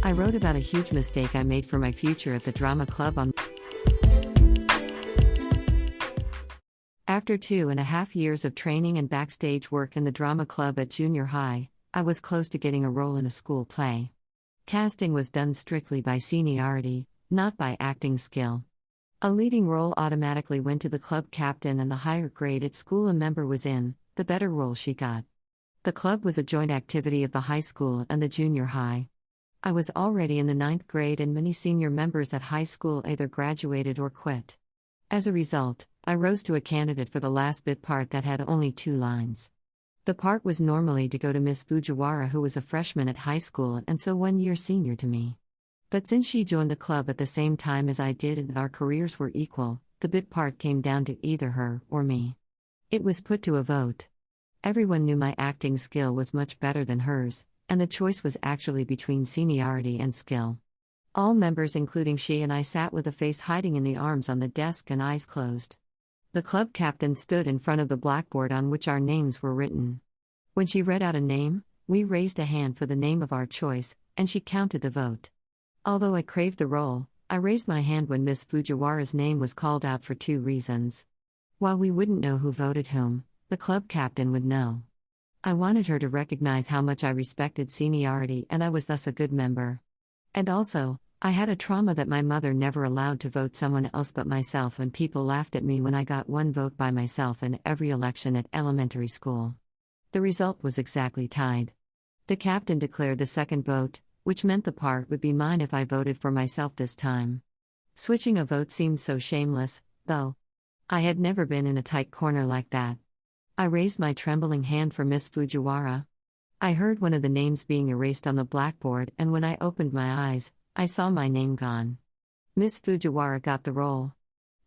I wrote about a huge mistake I made for my future at the drama club on. After 2.5 years of training and backstage work in the drama club at junior high, I was close to getting a role in a school play. Casting was done strictly by seniority, not by acting skill. A leading role automatically went to the club captain, and the higher grade at school a member was in, the better role she got. The club was a joint activity of the high school and the junior high. I was already in the 9th grade, and many senior members at high school either graduated or quit. As a result, I rose to a candidate for the last bit part that had only 2 lines. The part was normally to go to Miss Fujiwara, who was a freshman at high school and so 1 year senior to me. But since she joined the club at the same time as I did and our careers were equal, the bit part came down to either her or me. It was put to a vote. Everyone knew my acting skill was much better than hers, and the choice was actually between seniority and skill. All members, including she and I, sat with a face hiding in the arms on the desk and eyes closed. The club captain stood in front of the blackboard on which our names were written. When she read out a name, we raised a hand for the name of our choice, and she counted the vote. Although I craved the role, I raised my hand when Miss Fujiwara's name was called out for 2 reasons. While we wouldn't know who voted whom, the club captain would know. I wanted her to recognize how much I respected seniority, and I was thus a good member. And also, I had a trauma that my mother never allowed to vote someone else but myself, and people laughed at me when I got 1 vote by myself in every election at elementary school. The result was exactly tied. The captain declared the second vote, which meant the part would be mine if I voted for myself this time. Switching a vote seemed so shameless, though. I had never been in a tight corner like that. I raised my trembling hand for Miss Fujiwara. I heard one of the names being erased on the blackboard, and when I opened my eyes, I saw my name gone. Miss Fujiwara got the role.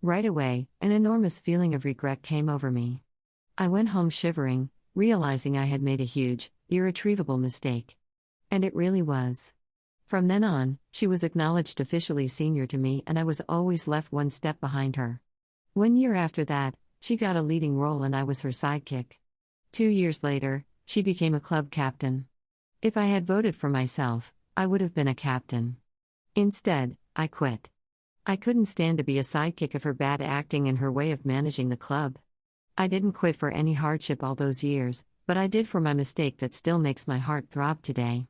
Right away, an enormous feeling of regret came over me. I went home shivering, realizing I had made a huge, irretrievable mistake. And it really was. From then on, she was acknowledged officially senior to me, and I was always left 1 step behind her. 1 year after that, she got a leading role and I was her sidekick. 2 years later, she became a club captain. If I had voted for myself, I would have been a captain. Instead, I quit. I couldn't stand to be a sidekick of her bad acting and her way of managing the club. I didn't quit for any hardship all those years, but I did for my mistake that still makes my heart throb today.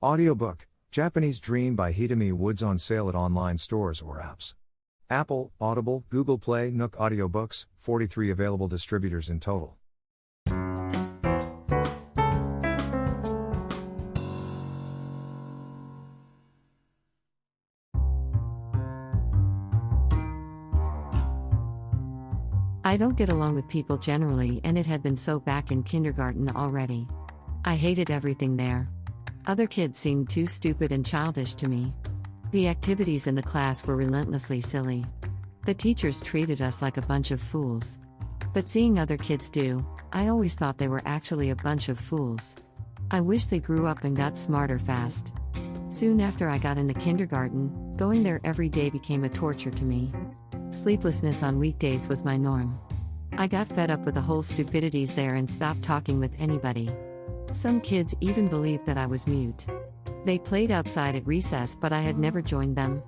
Audiobook, Japanese Dream by Hidemi Woods, on sale at online stores or apps. Apple, Audible, Google Play, Nook Audiobooks, 43 available distributors in total. I don't get along with people generally, and it had been so back in kindergarten already. I hated everything there. Other kids seemed too stupid and childish to me. The activities in the class were relentlessly silly. The teachers treated us like a bunch of fools. But seeing other kids do, I always thought they were actually a bunch of fools. I wish they grew up and got smarter fast. Soon after I got into kindergarten, going there every day became a torture to me. Sleeplessness on weekdays was my norm. I got fed up with the whole stupidities there and stopped talking with anybody. Some kids even believed that I was mute. They played outside at recess, but I had never joined them.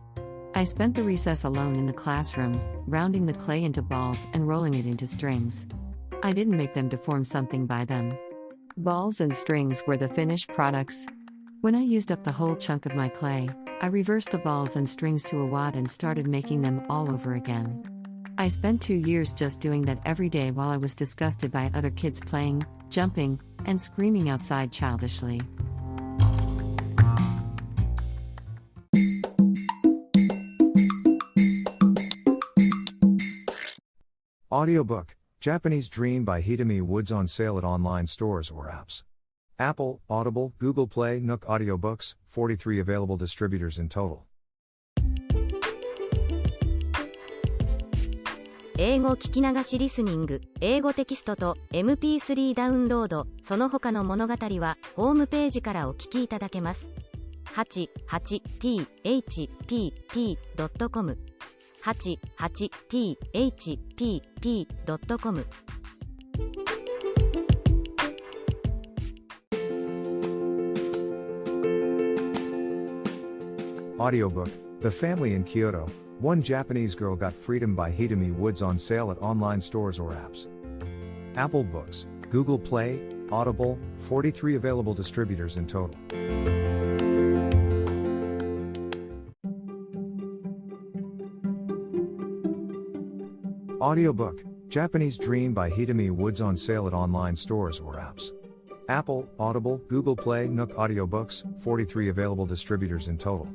I spent the recess alone in the classroom, rounding the clay into balls and rolling it into strings. I didn't make them to form something by them. Balls and strings were the finished products. When I used up the whole chunk of my clay, I reversed the balls and strings to a wad and started making them all over again. I spent 2 years just doing that every day while I was disgusted by other kids playing, jumping, and screaming outside childishly. Audiobook, Japanese Dream by Hidemi Woods, on sale at online stores or apps. Apple, Audible, Google Play, Nook Audiobooks, 43 available distributors in total. 英語聞き流しリスニング、英語テキストと MP3 ダウンロード、その他の物語はホームページからお聞きいただけます。88thpp.com 88thpp.com Audiobook, The Family in Kyoto, One Japanese Girl Got Freedom by Hidemi Woods on sale at online stores or apps. Apple Books, Google Play, Audible, 43 available distributors in total. Audiobook, Japanese Dream by Hidemi Woods on sale at online stores or apps. Apple, Audible, Google Play, Nook Audiobooks, 43 available distributors in total.